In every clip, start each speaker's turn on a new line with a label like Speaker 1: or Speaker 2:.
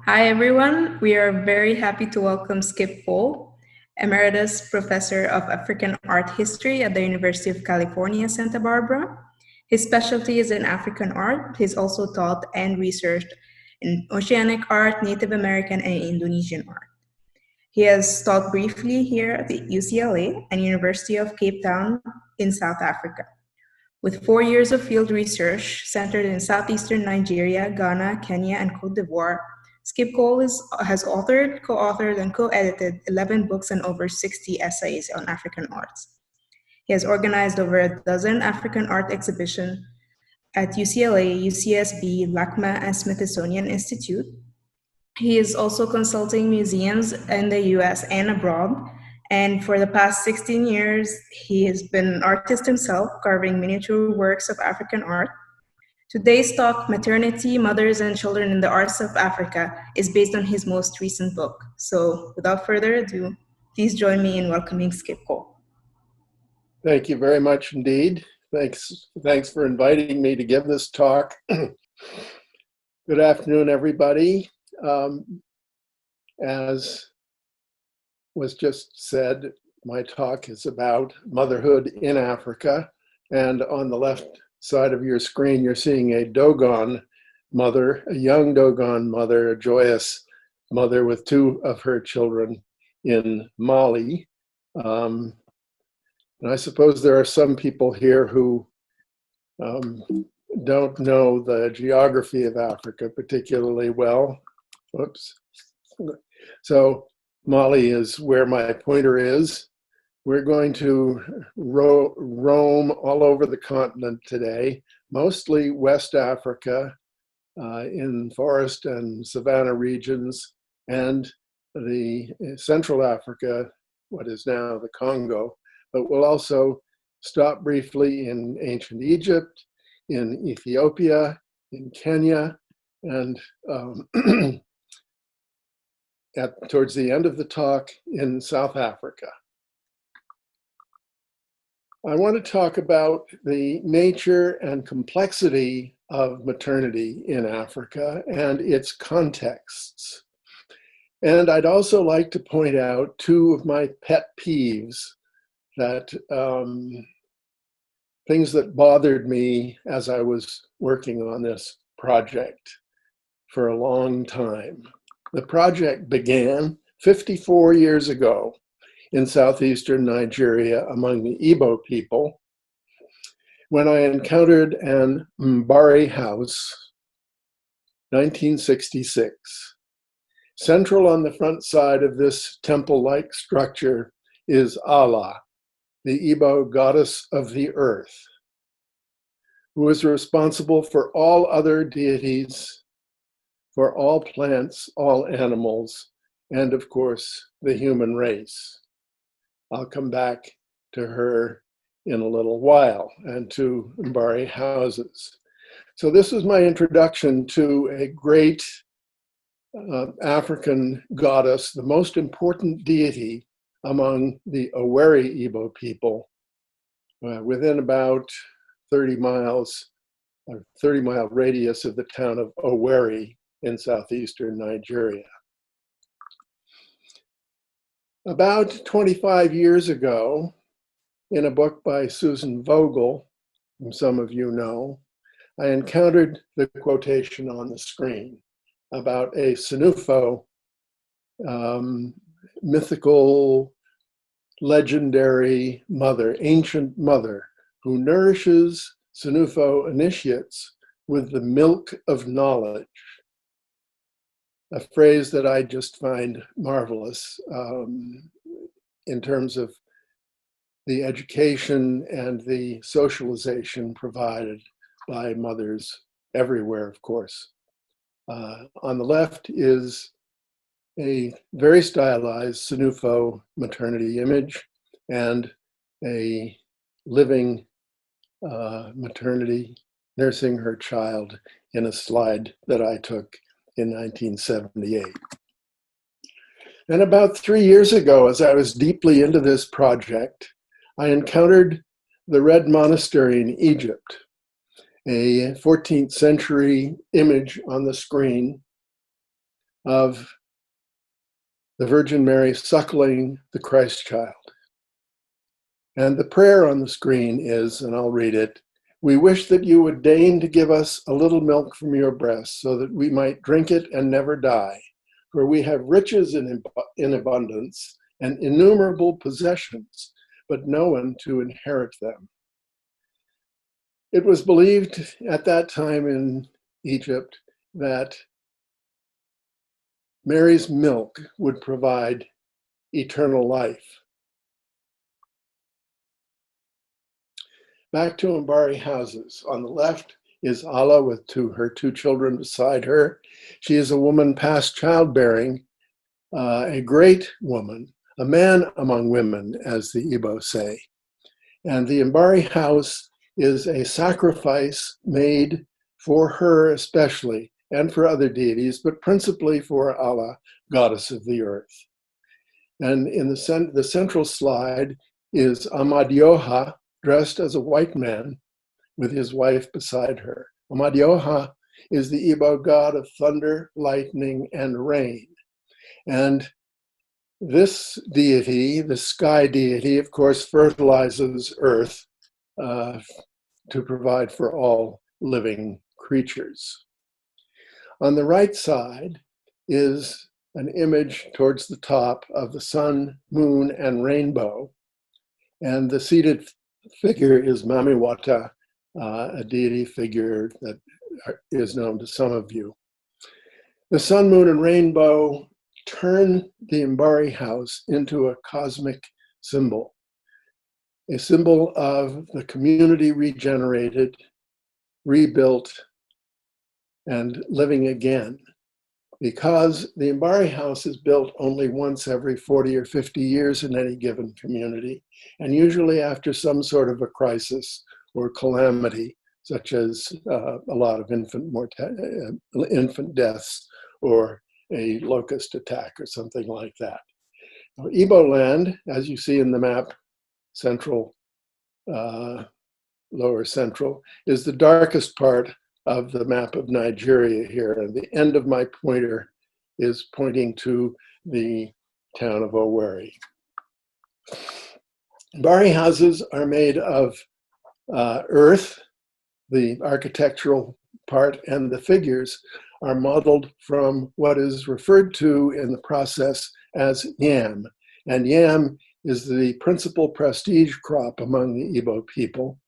Speaker 1: Hi, everyone. We are very happy to welcome Skip Cole, Emeritus Professor of African Art History at the University of California, Santa Barbara. His specialty is in African art. He's also taught and researched in oceanic art, Native American, and Indonesian art. He has taught briefly here at the UCLA and University of Cape Town in South Africa. With 4 years of field research centered in southeastern Nigeria, Ghana, Kenya, and Cote d'Ivoire, Skip Cole has authored, co-authored, and co-edited 11 books and over 60 essays on African arts. He has organized over a dozen African art exhibitions at UCLA, UCSB, LACMA, and Smithsonian Institute. He is also consulting museums in the US and abroad. And for the past 16 years, he has been an artist himself, carving miniature works of African art. Today's talk, Maternity, Mothers, and Children in the Arts of Africa, is based on his most recent book. So without further ado, please join me in welcoming Skip Cole.
Speaker 2: Thank you very much indeed. Thanks for inviting me to give this talk. Good afternoon, everybody. As was just said, my talk is about motherhood in Africa. And on the left side of your screen, you're seeing a Dogon mother, a young Dogon mother, a joyous mother with two of her children in Mali. And I suppose there are some people here who don't know the geography of Africa particularly well. Whoops. So Mali is where my pointer is. We're going to roam all over the continent today, mostly West Africa in forest and savanna regions, and the Central Africa, what is now the Congo. But we'll also stop briefly in ancient Egypt, in Ethiopia, in Kenya, and towards the end of the talk in South Africa. I want to talk about the nature and complexity of maternity in Africa and its contexts. And I'd also like to point out two of my pet peeves, that things that bothered me as I was working on this project for a long time. The project began 54 years ago in southeastern Nigeria among the Igbo people, when I encountered an Mbari house, 1966. Central on the front side of this temple-like structure is Allah, the Igbo goddess of the earth, who is responsible for all other deities, for all plants, all animals, and of course, the human race. I'll come back to her in a little while and to Mbari houses. So this is my introduction to a great African goddess, the most important deity among the Oweri Igbo people, within about 30-mile radius of the town of Owerri in southeastern Nigeria. About 25 years ago, in a book by Susan Vogel, whom some of you know, I encountered the quotation on the screen about a Senufo, mythical, legendary mother, ancient mother, who nourishes Senufo initiates with the milk of knowledge. A phrase that I just find marvelous in terms of the education and the socialization provided by mothers everywhere, of course. On the left is a very stylized Senufo maternity image and a living maternity nursing her child in a slide that I took in 1978. And about 3 years ago, as I was deeply into this project, I encountered the Red Monastery in Egypt, a 14th century image on the screen of the Virgin Mary suckling the Christ child. And the prayer on the screen is, and I'll read it, "We wish that you would deign to give us a little milk from your breast so that we might drink it and never die. For we have riches in abundance and innumerable possessions, but no one to inherit them." It was believed at that time in Egypt that Mary's milk would provide eternal life. Back to Mbari houses. On the left is Allah with her two children beside her. She is a woman past childbearing, a great woman, a man among women, as the Igbo say. And the Mbari house is a sacrifice made for her especially, and for other deities, but principally for Allah, goddess of the earth. And in the central slide is Amadioha, dressed as a white man with his wife beside her. Amadioha is the Igbo god of thunder, lightning, and rain. And this deity, the sky deity, of course, fertilizes earth to provide for all living creatures. On the right side is an image towards the top of the sun, moon, and rainbow. And the seated figure is Mamiwata, a deity figure that is known to some of you. The sun, moon, and rainbow turn the Mbari house into a cosmic symbol, a symbol of the community regenerated, rebuilt, and living again. Because the Mbari house is built only once every 40 or 50 years in any given community, and usually after some sort of a crisis or calamity, such as a lot of infant deaths or a locust attack or something like that. Now, Igbo land, as you see in the map, central, lower central, is the darkest part of the map of Nigeria here, and the end of my pointer is pointing to the town of Owerri. Mbari houses are made of earth, the architectural part, and the figures are modeled from what is referred to in the process as yam. And yam is the principal prestige crop among the Igbo people.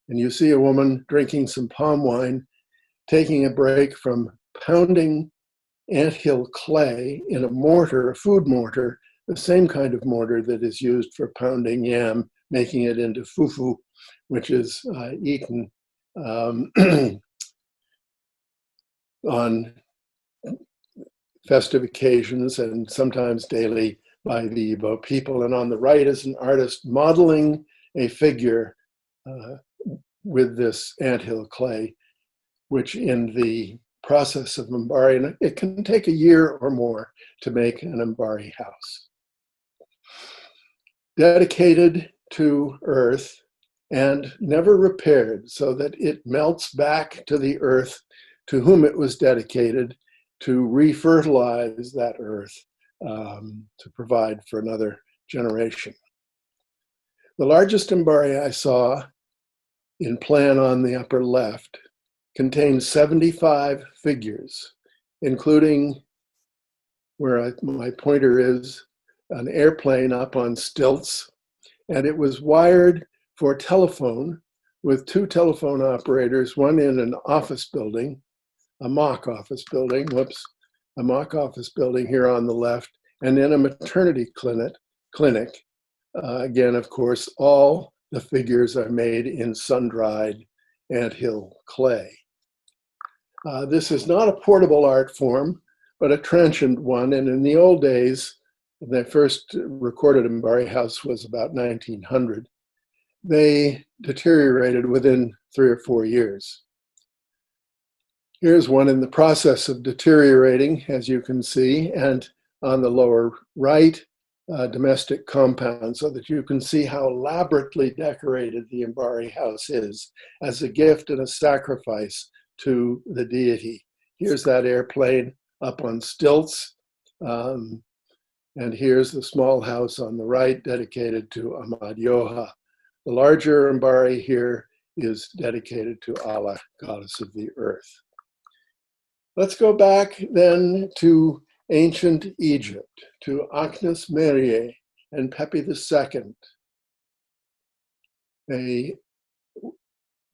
Speaker 2: And you see a woman drinking some palm wine, taking a break from pounding anthill clay in a mortar, a food mortar, the same kind of mortar that is used for pounding yam, making it into fufu, which is eaten on festive occasions and sometimes daily by the Igbo people. And on the right is an artist modeling a figure with this anthill clay, which in the process of Mbari, and it can take a year or more to make an Mbari house. Dedicated to earth and never repaired, so that it melts back to the earth to whom it was dedicated to refertilize that earth to provide for another generation. The largest Mbari I saw in plan on the upper left contains 75 figures, including where my pointer is, an airplane up on stilts, and it was wired for telephone with two telephone operators, one in an office building, a mock office building, a mock office building here on the left, and in a maternity clinic. Again, of course, all the figures are made in sun-dried anthill clay. This is not a portable art form, but a transient one. And in the old days, when they first recorded Mbari house was about 1900, they deteriorated within 3 or 4 years. Here's one in the process of deteriorating, as you can see, and on the lower right, domestic compound, so that you can see how elaborately decorated the Mbari house is as a gift and a sacrifice to the deity. Here's that airplane up on stilts. And here's the small house on the right dedicated to Amadioha. The larger Mbari here is dedicated to Ala, goddess of the earth. Let's go back then to ancient Egypt, to Akhnas Merie and Pepi II, a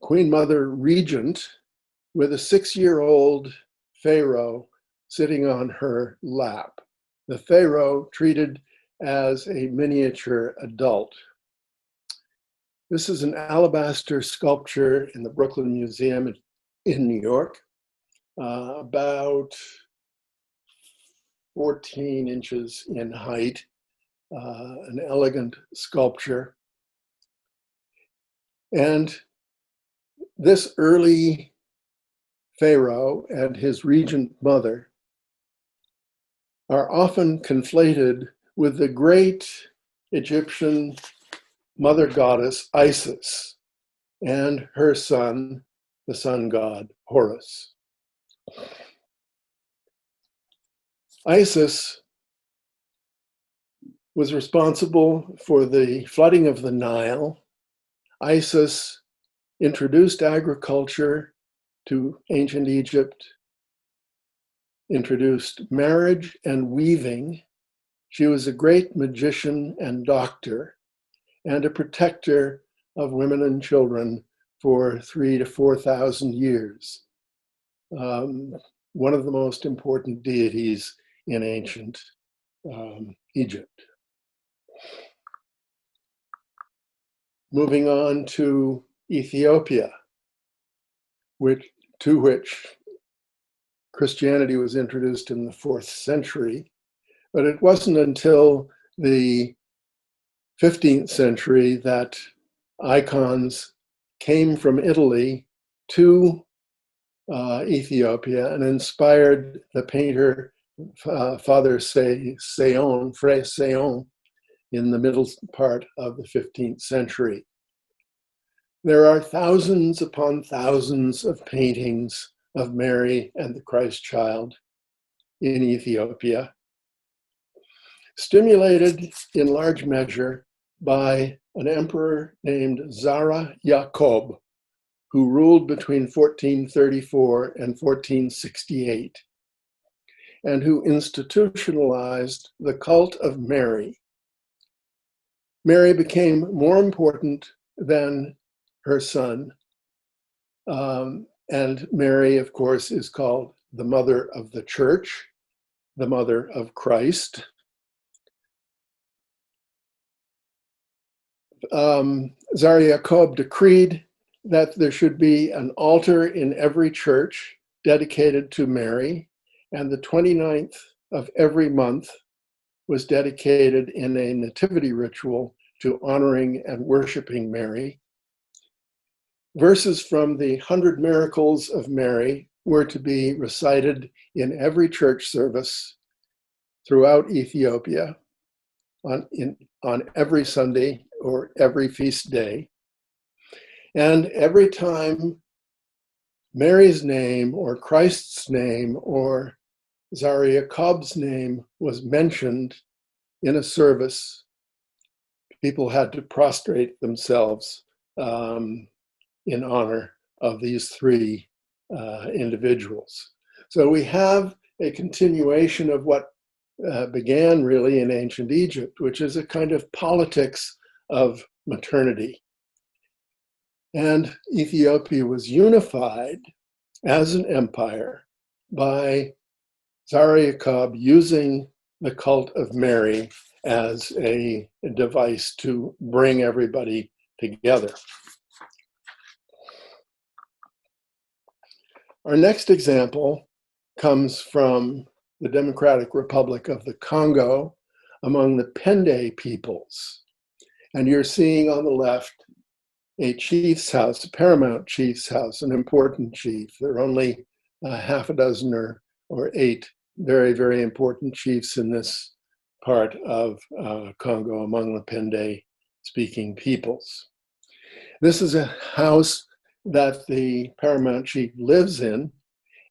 Speaker 2: Queen Mother regent with a 6-year-old pharaoh sitting on her lap. The pharaoh treated as a miniature adult. This is an alabaster sculpture in the Brooklyn Museum in New York, about 14 inches in height, an elegant sculpture. And this early pharaoh and his regent mother are often conflated with the great Egyptian mother goddess Isis and her son, the sun god Horus. Isis was responsible for the flooding of the Nile. Isis introduced agriculture to ancient Egypt, introduced marriage and weaving. She was a great magician and doctor, and a protector of women and children for 3,000 to 4,000 years. One of the most important deities in ancient Egypt. Moving on to Ethiopia, to which Christianity was introduced in the 4th century, but it wasn't until the 15th century that icons came from Italy to Ethiopia and inspired the painter Father Seyon, Frère Seyon, in the middle part of the 15th century. There are thousands upon thousands of paintings of Mary and the Christ child in Ethiopia, stimulated in large measure by an emperor named Zara Yacob, who ruled between 1434 and 1468, and who institutionalized the cult of Mary. Mary became more important than her son, and Mary, of course, is called the mother of the church, the mother of Christ. Zara Yacob decreed that there should be an altar in every church dedicated to Mary, and the 29th of every month was dedicated in a nativity ritual to honoring and worshiping Mary. Verses from the 100 Miracles of Mary were to be recited in every church service throughout Ethiopia on every Sunday or every feast day. And every time Mary's name or Christ's name or Zara Yacob's name was mentioned in a service, people had to prostrate themselves in honor of these three individuals. So we have a continuation of what began really in ancient Egypt, which is a kind of politics of maternity. And Ethiopia was unified as an empire by Zara Yacob using the cult of Mary as a device to bring everybody together. Our next example comes from the Democratic Republic of the Congo among the Pende peoples. And you're seeing on the left a chief's house, a paramount chief's house, an important chief. There are only half a dozen or 8 very, very important chiefs in this part of Congo among the Pende-speaking peoples. This is a house that the paramount chief lives in,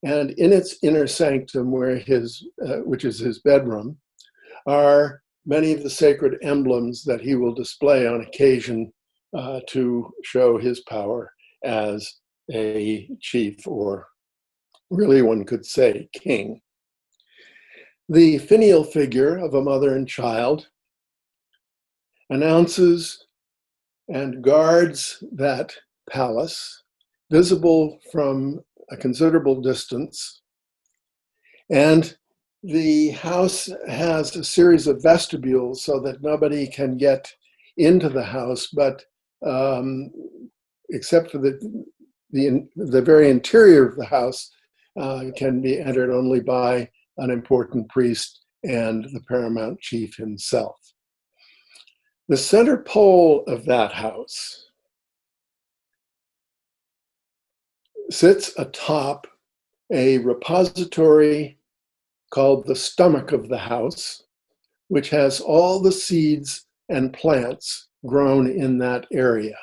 Speaker 2: And in its inner sanctum, which is his bedroom, are many of the sacred emblems that he will display on occasion to show his power as a chief, or really one could say king. The finial figure of a mother and child announces and guards that palace, visible from a considerable distance. And the house has a series of vestibules so that nobody can get into the house, but except for the very interior of the house can be entered only by an important priest and the paramount chief himself. The center pole of that house sits atop a repository called the stomach of the house, which has all the seeds and plants grown in that area.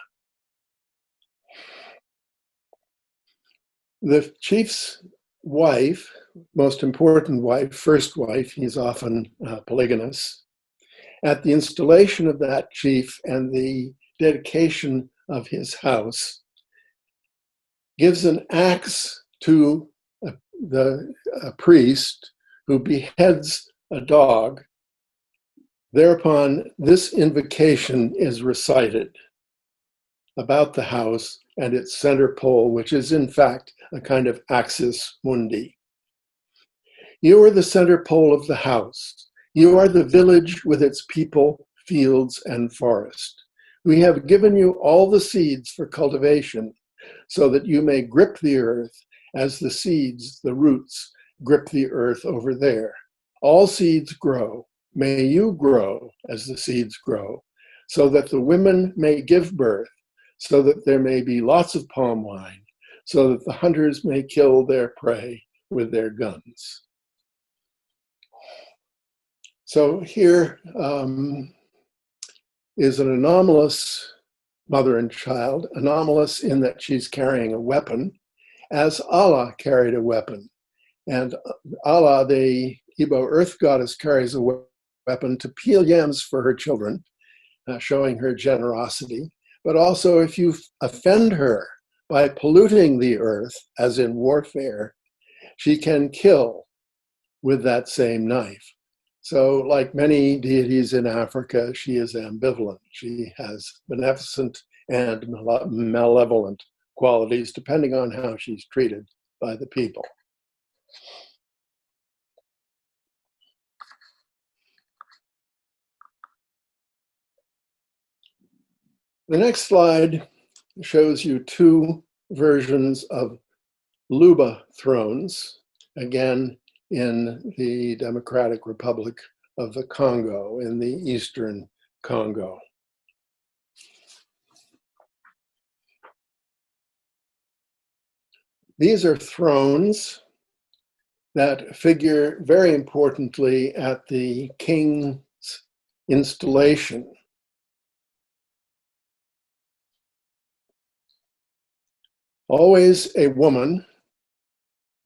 Speaker 2: The chief's wife, most important wife, first wife, he's often polygynous, at the installation of that chief and the dedication of his house, gives an axe to a priest who beheads a dog. Thereupon, this invocation is recited about the house and its center pole, which is in fact a kind of axis mundi. You are the center pole of the house. You are the village with its people, fields, and forest. We have given you all the seeds for cultivation so that you may grip the earth as the seeds, the roots, grip the earth over there. All seeds grow. May you grow as the seeds grow, so that the women may give birth, so that there may be lots of palm wine, so that the hunters may kill their prey with their guns. So here is an anomalous mother and child, anomalous in that she's carrying a weapon, as Allah carried a weapon. And Allah, the Igbo earth goddess, carries a weapon to peel yams for her children, showing her generosity. But also, if you offend her by polluting the earth, as in warfare, she can kill with that same knife. So, like many deities in Africa, she is ambivalent. She has beneficent and malevolent qualities, depending on how she's treated by the people. The next slide shows you two versions of Luba thrones, again in the Democratic Republic of the Congo, in the eastern Congo. These are thrones that figure very importantly at the king's installation. Always a woman.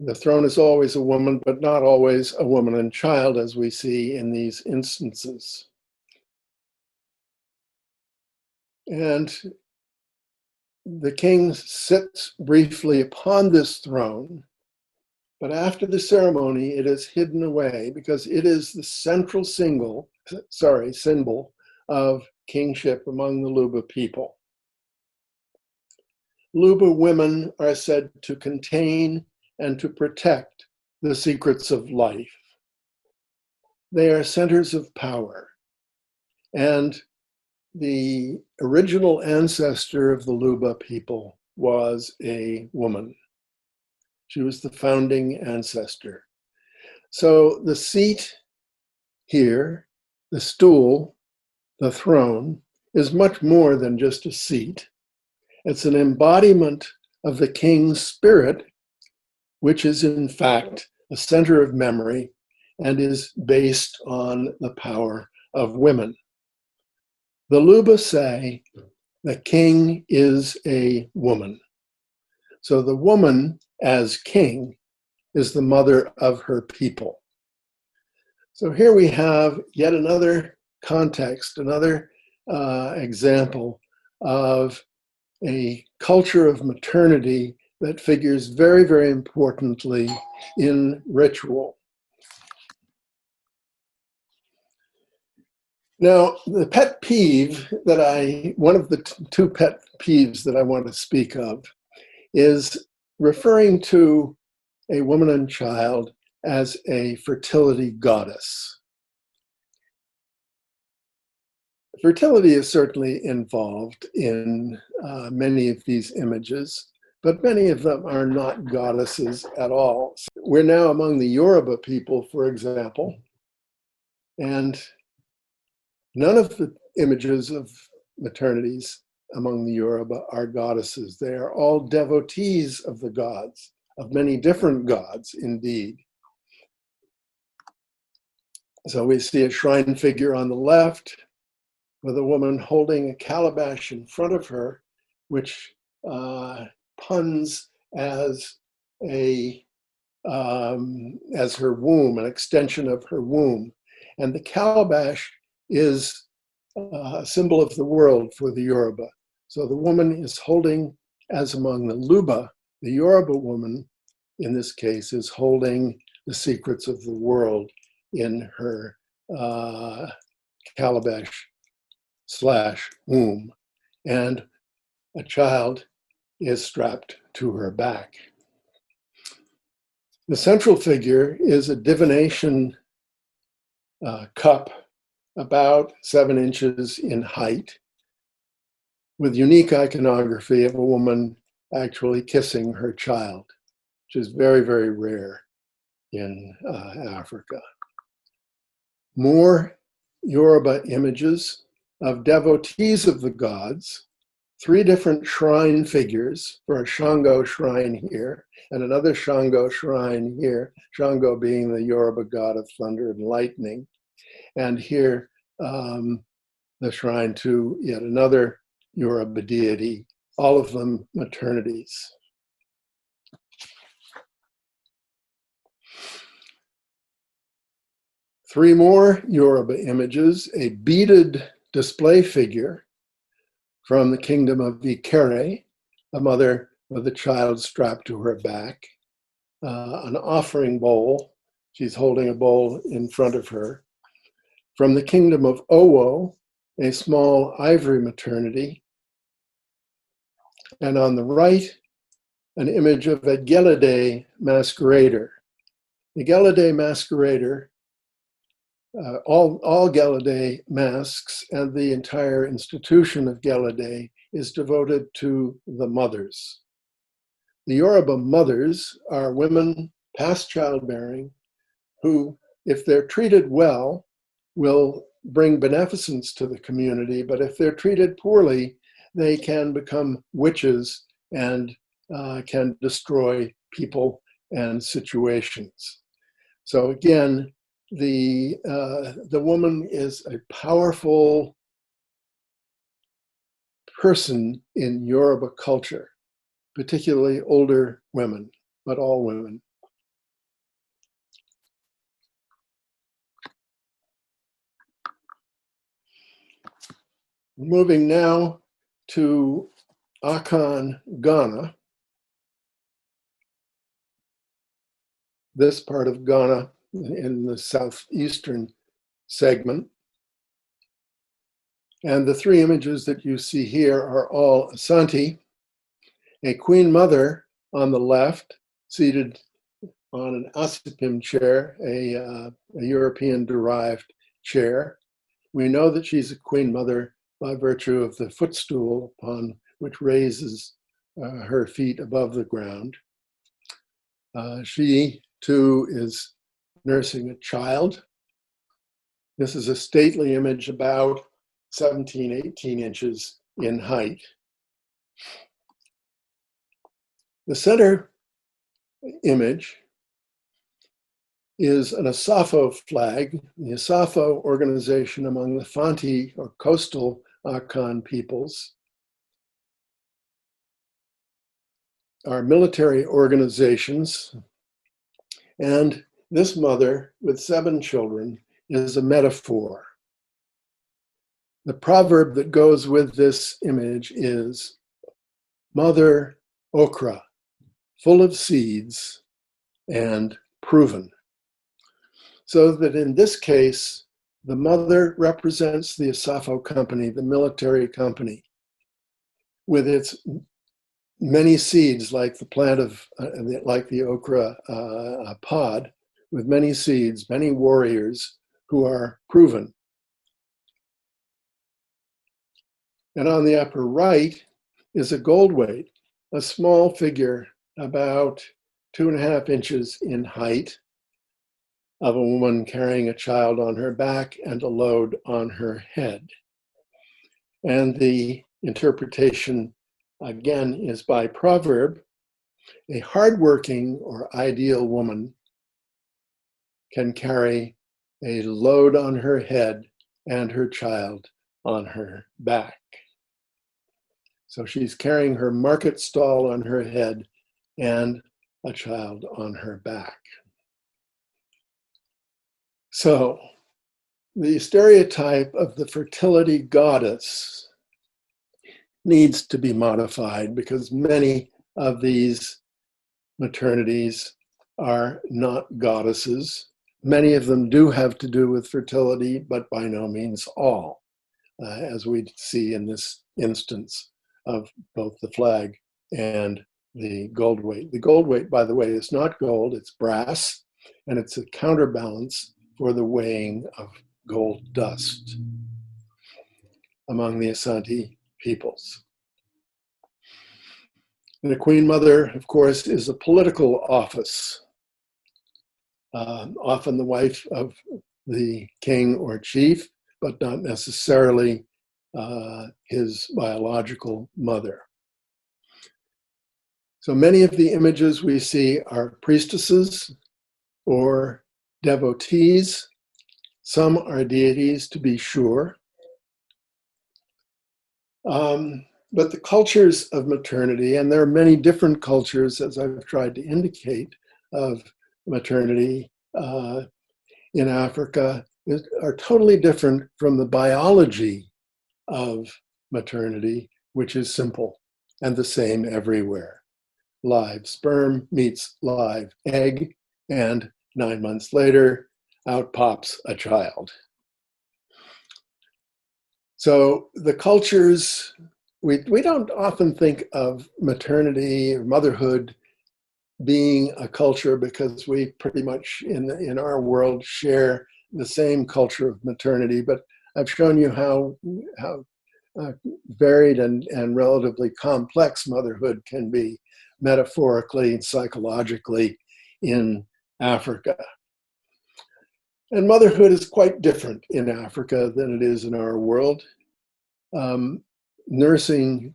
Speaker 2: The throne is always a woman, but not always a woman and child, as we see in these instances. And the king sits briefly upon this throne, but after the ceremony, it is hidden away because it is the central symbol of kingship among the Luba people. Luba women are said to contain and to protect the secrets of life. They are centers of power. And the original ancestor of the Luba people was a woman. She was the founding ancestor. So the seat here, the stool, the throne, is much more than just a seat. It's an embodiment of the king's spirit, which is in fact a center of memory and is based on the power of women. The Luba say the king is a woman. So the woman as king is the mother of her people. So here we have yet another context, another example of a culture of maternity that figures very, very importantly in ritual. Now, the pet peeve that one of the two pet peeves that I want to speak of is referring to a woman and child as a fertility goddess. Fertility is certainly involved in many of these images, but many of them are not goddesses at all. We're now among the Yoruba people, for example, and none of the images of maternities among the Yoruba are goddesses. They are all devotees of the gods, of many different gods, indeed. So we see a shrine figure on the left with a woman holding a calabash in front of her, which puns as her womb, an extension of her womb. And the calabash is a symbol of the world for the Yoruba. So the woman is holding, as among the Luba, the Yoruba woman, in this case, is holding the secrets of the world in her calabash / womb, and a child is strapped to her back. The central figure is a divination cup about 7 inches in height, with unique iconography of a woman actually kissing her child, which is very, very rare in Africa. More Yoruba images of devotees of the gods, 3 different shrine figures for a Shango shrine here and another Shango shrine here, Shango being the Yoruba god of thunder and lightning, and here the shrine to yet another Yoruba deity, all of them maternities. Three more Yoruba images, a beaded display figure from the kingdom of Ikere, a mother with a child strapped to her back, an offering bowl, she's holding a bowl in front of her. From the kingdom of Owo, a small ivory maternity. And on the right, an image of a Gelede masquerader. The Gelede masquerader, all Gelede masks and the entire institution of Gelede is devoted to the mothers. The Yoruba mothers are women past childbearing who, if they're treated well, will bring beneficence to the community, but if they're treated poorly, they can become witches and can destroy people and situations. So again, the woman is a powerful person in Yoruba culture, particularly older women, but all women. Moving now to Akan, Ghana. This part of Ghana in the southeastern segment. And the 3 images that you see here are all Asante, a queen mother on the left, seated on an asipim chair, a European-derived chair. We know that she's a queen mother by virtue of the footstool upon which raises her feet above the ground. She, too, is nursing a child. This is a stately image about 17, 18 inches in height. The center image is an Asafo flag, the Asafo organization among the Fanti or coastal Akan peoples. Are military organizations And this mother with 7 children is a metaphor. The proverb that goes with this image is Mother Okra, full of seeds and proven. So that in this case, the mother represents the Asafo company, the military company, with its many seeds, like the plant of, like the okra pod, with many seeds, many warriors who are proven. And on the upper right is a gold weight, a small figure about 2.5 inches in height, of a woman carrying a child on her back and a load on her head. And the interpretation, again, is by proverb. A hardworking or ideal woman can carry a load on her head and her child on her back. So she's carrying her market stall on her head and a child on her back. So the stereotype of the fertility goddess needs to be modified because many of these maternities are not goddesses. Many of them do have to do with fertility, but by no means all, as we see in this instance of both the flag and the gold weight. The gold weight, by the way, is not gold, it's brass, and it's a counterbalance for the weighing of gold dust among the Asante peoples. And the Queen Mother, of course, is a political office, often the wife of the king or chief, but not necessarily his biological mother. So many of the images we see are priestesses or devotees. Some are deities, to be sure. But the cultures of maternity, and there are many different cultures, as I've tried to indicate, of maternity in Africa, are totally different from the biology of maternity, which is simple and the same everywhere. Live sperm meets live egg, and 9 months later, out pops a child. So the cultures, we don't often think of maternity or motherhood being a culture because we pretty much in our world share the same culture of maternity, but I've shown you how varied and relatively complex motherhood can be metaphorically and psychologically in Africa. And motherhood is quite different in Africa than it is in our world. Nursing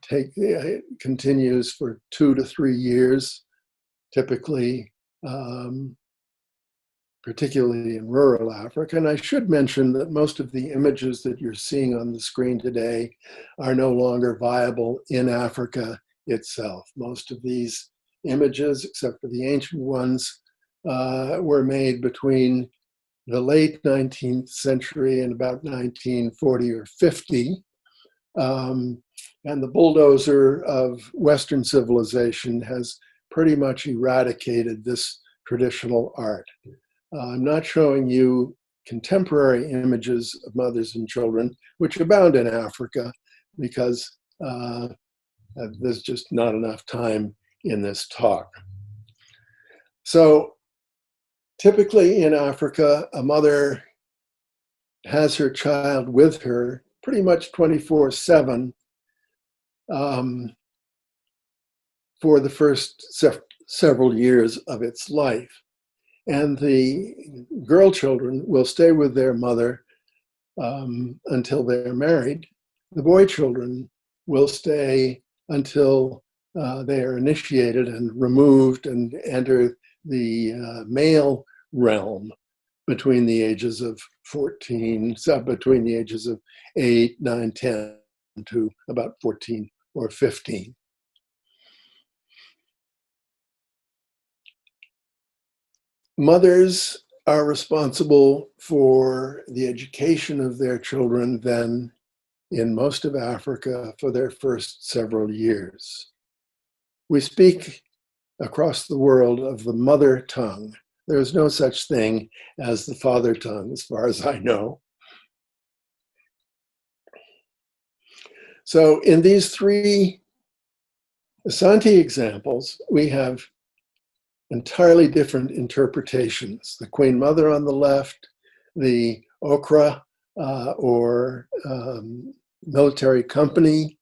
Speaker 2: continues for 2 to 3 years, typically, particularly in rural Africa. And I should mention that most of the images that you're seeing on the screen today are no longer viable in Africa itself. Most of these images, except for the ancient ones, were made between the late 19th century and about 1940 or 50. And the bulldozer of Western civilization has pretty much eradicated this traditional art. I'm not showing you contemporary images of mothers and children, which abound in Africa, because there's just not enough time in this talk. So typically in Africa, a mother has her child with her pretty much 24/7 for the first several years of its life. And the girl children will stay with their mother until they're married. The boy children will stay until they are initiated and removed and enter the male realm between the ages of 14, between the ages of 8, 9, 10 to about 14 or 15. Mothers are responsible for the education of their children then in most of Africa for their first several years. We speak across the world of the mother tongue. There is no such thing as the father tongue, as far as I know. So in these three Asante examples, we have entirely different interpretations. The Queen Mother on the left, the Okra or military company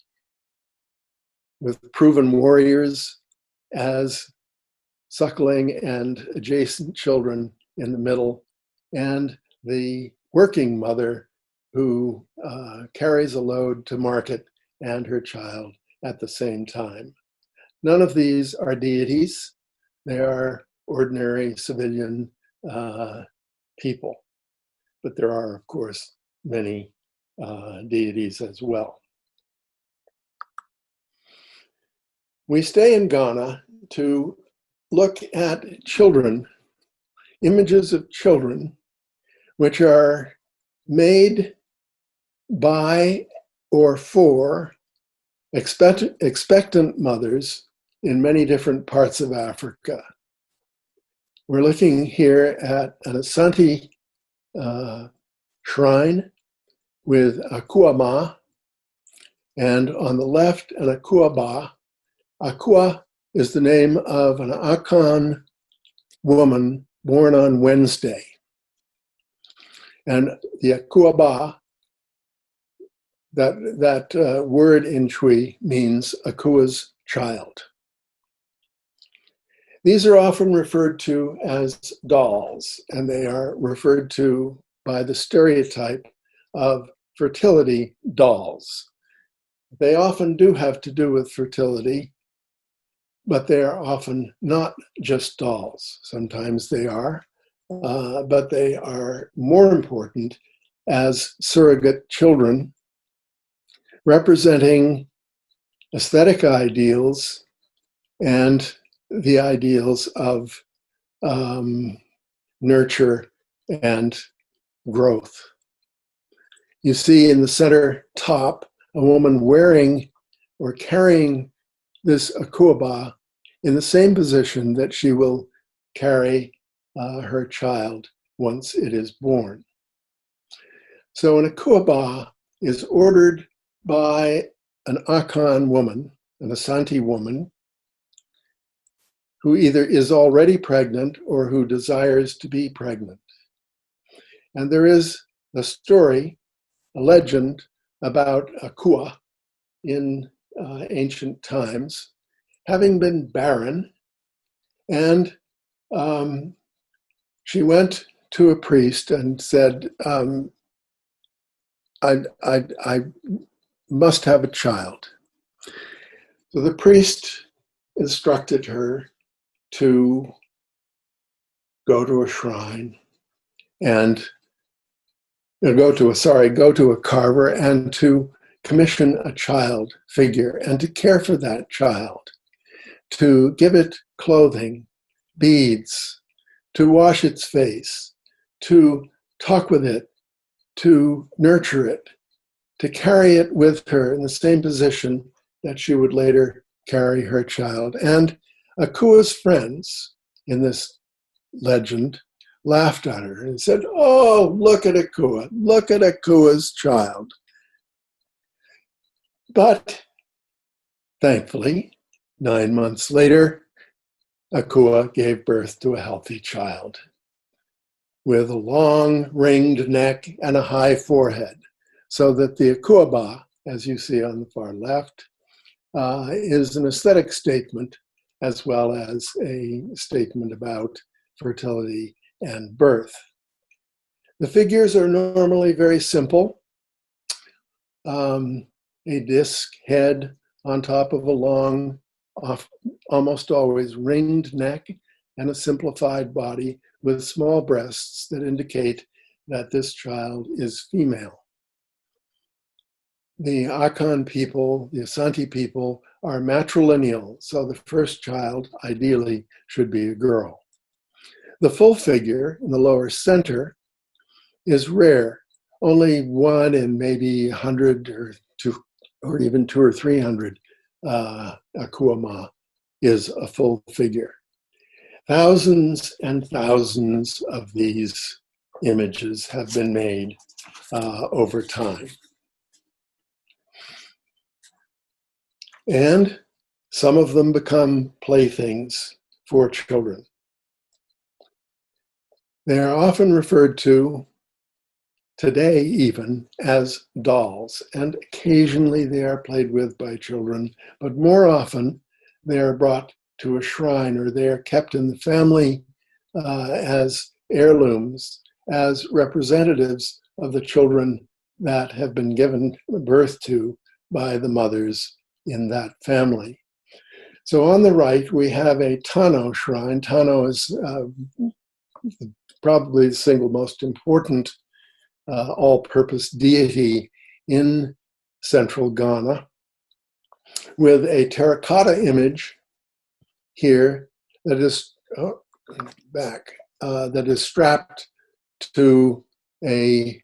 Speaker 2: with proven warriors as suckling and adjacent children in the middle, and the working mother who carries a load to market and her child at the same time. None of these are deities. They are ordinary civilian people. But there are, of course, many deities as well. We stay in Ghana to look at children, images of children, which are made by or for expectant mothers in many different parts of Africa. We're looking here at an Asante shrine with Akuama, and on the left, an Akuaba. Akua is the name of an Akan woman born on Wednesday. And the Akuaba, that word in Twi means Akua's child. These are often referred to as dolls, and they are referred to by the stereotype of fertility dolls. They often do have to do with fertility, but they are often not just dolls. Sometimes they are, but they are more important as surrogate children, representing aesthetic ideals and the ideals of nurture and growth. You see in the center top a woman wearing or carrying this akuaba in the same position that she will carry her child once it is born. So an akuaba is ordered by an Akan woman, an Asante woman, who either is already pregnant or who desires to be pregnant. And there is a story, a legend about Akua in ancient times, having been barren, and she went to a priest and said, I must have a child. So the priest instructed her to go to a shrine and go to a carver and to commission a child figure and to care for that child, to give it clothing, beads, to wash its face, to talk with it, to nurture it, to carry it with her in the same position that she would later carry her child. And Akua's friends in this legend laughed at her and said, "Oh, look at Akua, look at Akua's child." But thankfully, 9 months later, Akua gave birth to a healthy child with a long ringed neck and a high forehead, so that the Akuaba, as you see on the far left, is an aesthetic statement as well as a statement about fertility and birth. The figures are normally very simple. A disc head on top of a long, almost always ringed neck, and a simplified body with small breasts that indicate that this child is female. The Akan people, the Asante people, are matrilineal, so the first child ideally should be a girl. The full figure in the lower center is rare. Only one in maybe 100 or two, or even 200 or 300 Akuama is a full figure. Thousands and thousands of these images have been made over time. And some of them become playthings for children. They are often referred to, today even, as dolls, and occasionally they are played with by children, but more often they are brought to a shrine, or they are kept in the family as heirlooms, as representatives of the children that have been given birth to by the mothers in that family. So on the right, we have a Tano shrine. Tano is probably the single most important all-purpose deity in central Ghana, with a terracotta image here that is that is strapped to a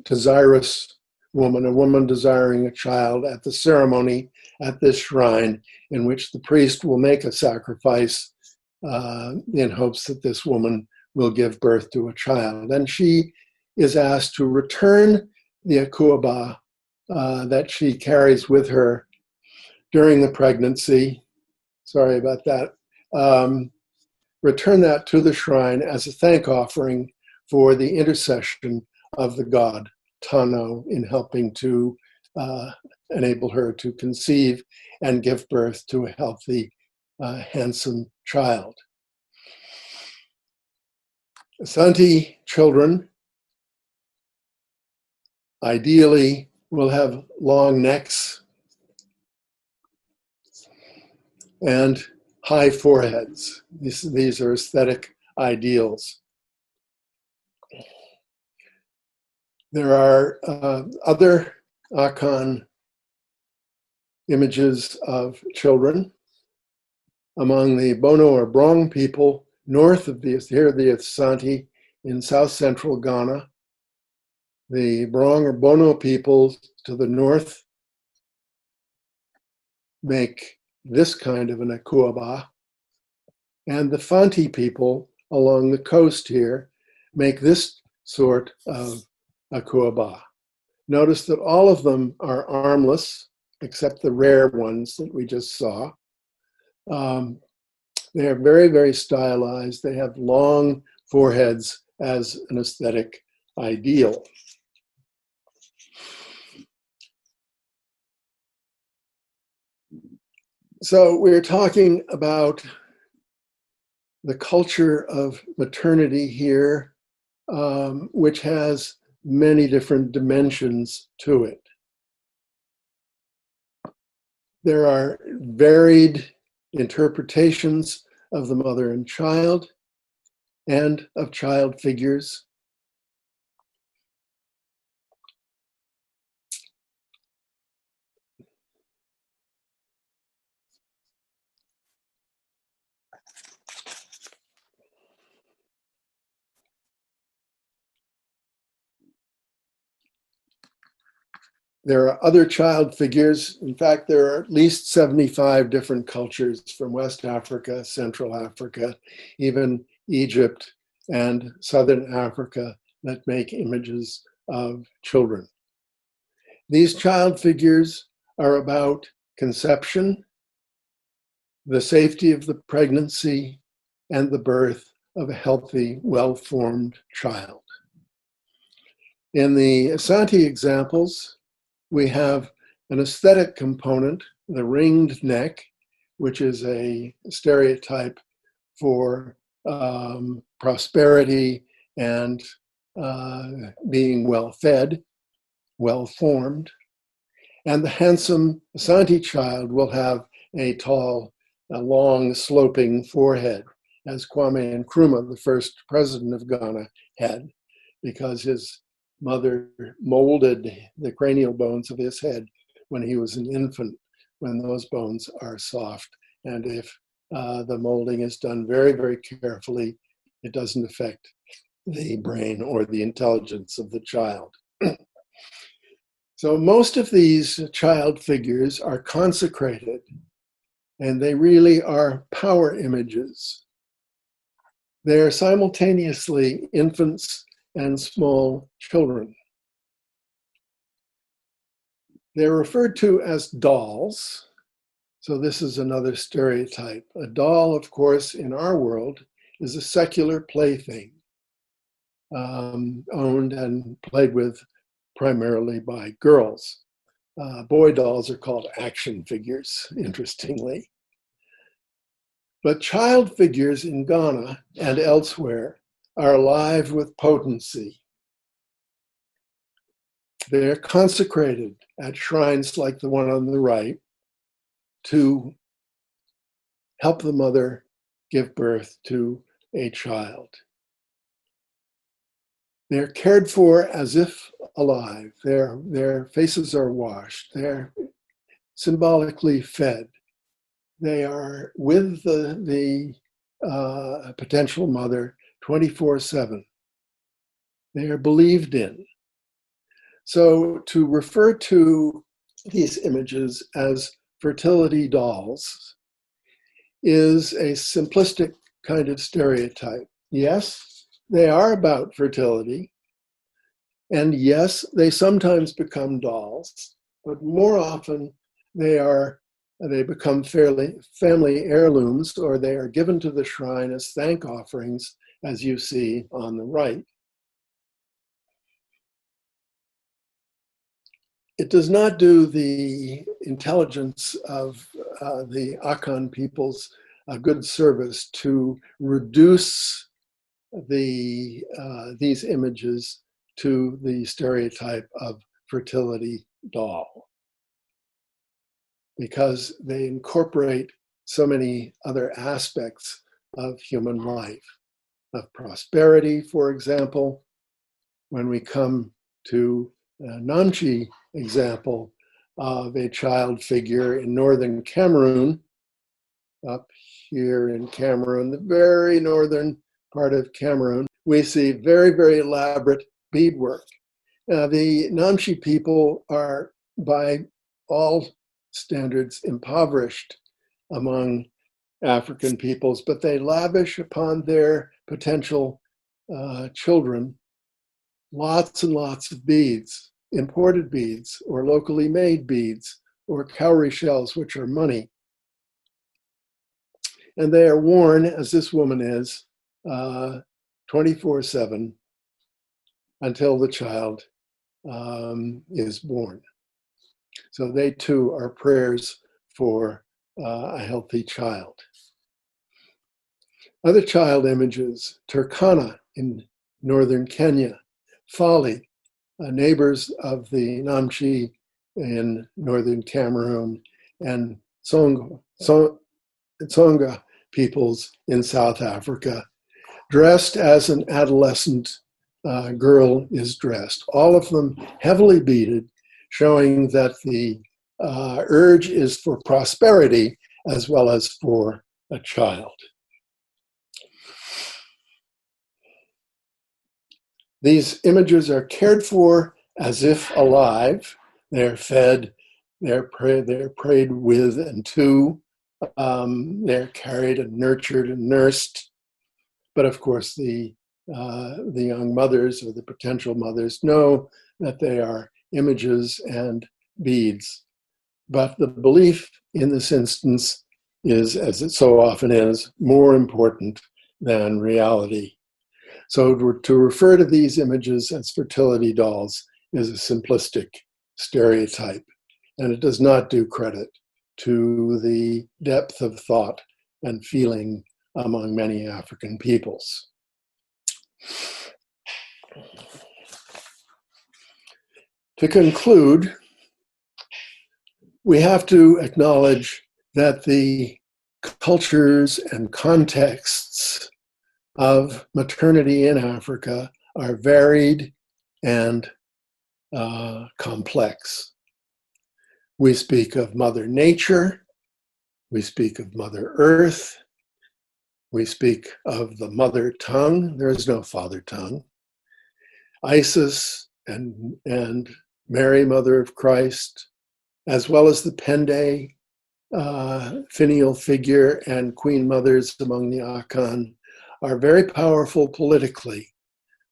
Speaker 2: desirous woman, a woman desiring a child, at the ceremony at this shrine, in which the priest will make a sacrifice in hopes that this woman will give birth to a child. And she is asked to return the akuaba that she carries with her during the pregnancy. Sorry about that. Return that to the shrine as a thank offering for the intercession of the god Tano in helping to enable her to conceive and give birth to a healthy, handsome child. Asante children ideally will have long necks and high foreheads. These are aesthetic ideals. There are other Akan images of children among the Bono or Brong people north of the Asante in south central Ghana. The Brong or Bono people to the north make this kind of an akuaba, and the Fanti people along the coast here make this sort of akuaba. Notice that all of them are armless, except the rare ones that we just saw. They are very, very stylized. They have long foreheads as an aesthetic ideal. So we're talking about the culture of maternity here, which has many different dimensions to it. There are varied interpretations of the mother and child, and of child figures. There are other child figures. In fact, there are at least 75 different cultures from West Africa, Central Africa, even Egypt and Southern Africa that make images of children. These child figures are about conception, the safety of the pregnancy, and the birth of a healthy, well-formed child. In the Asante examples, we have an aesthetic component, the ringed neck, which is a stereotype for prosperity and being well-fed, well-formed. And the handsome Asante child will have a tall, long, sloping forehead, as Kwame Nkrumah, the first president of Ghana, had, because his mother molded the cranial bones of his head when he was an infant, when those bones are soft. And if the molding is done very, very carefully, It doesn't affect the brain or the intelligence of the child. So most of these child figures are consecrated, and they really are power images. They're simultaneously infants and small children. They're referred to as dolls. So this is another stereotype. A doll, of course, in our world is a secular plaything, owned and played with primarily by girls. Boy dolls are called action figures, interestingly. But child figures in Ghana and elsewhere are alive with potency. They're consecrated at shrines like the one on the right to help the mother give birth to a child. They're cared for as if alive. Their faces are washed. They're symbolically fed. They are with the potential mother 24/7. They are believed in. So to refer to these images as fertility dolls is a simplistic kind of stereotype. Yes, they are about fertility. And yes, they sometimes become dolls, but more often they become family heirlooms, or they are given to the shrine as thank offerings, as you see on the right. It does not do the intelligence of the Akan peoples a good service to reduce these images to the stereotype of fertility doll, because they incorporate so many other aspects of human life, of prosperity, for example. When we come to Namche example of a child figure in northern Cameroon, up here in Cameroon, the very northern part of Cameroon, we see very, very elaborate beadwork. The Namche people are, by all standards, impoverished among African peoples, but they lavish upon their potential children lots and lots of beads, imported beads, or locally made beads, or cowrie shells, which are money. And they are worn, as this woman is, 24/7 until the child is born. So they too are prayers for a healthy child. Other child images: Turkana in northern Kenya, Fali, neighbors of the Namche in northern Cameroon, and Tsonga peoples in South Africa, dressed as an adolescent girl is dressed. All of them heavily beaded, showing that the urge is for prosperity as well as for a child. These images are cared for as if alive. They're fed, they're prayed with and to, they're carried and nurtured and nursed. But of course, the young mothers or the potential mothers know that they are images and beads. But the belief in this instance is, as it so often is, more important than reality. So to refer to these images as fertility dolls is a simplistic stereotype, and it does not do credit to the depth of thought and feeling among many African peoples. To conclude, we have to acknowledge that the cultures and contexts of maternity in Africa are varied and complex. We speak of Mother Nature, we speak of Mother Earth, We speak of the mother tongue. There is no father tongue. Isis and Mary, Mother of Christ, as well as the Pende finial figure and queen mothers among the Akan, are very powerful politically.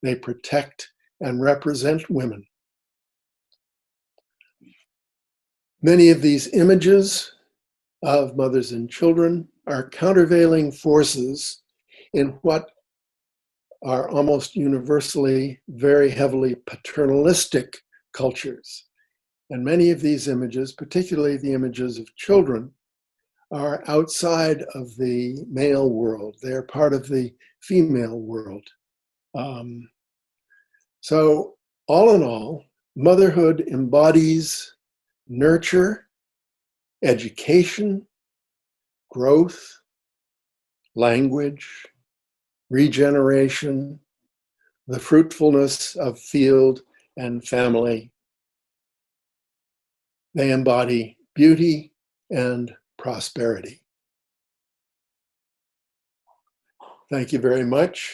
Speaker 2: They protect and represent women. Many of these images of mothers and children are countervailing forces in what are almost universally very heavily paternalistic cultures. And many of these images, particularly the images of children, are outside of the male world. They're part of the female world. So all in all, motherhood embodies nurture, education, growth, language, regeneration, the fruitfulness of field and family. They embody beauty and prosperity. Thank you very much.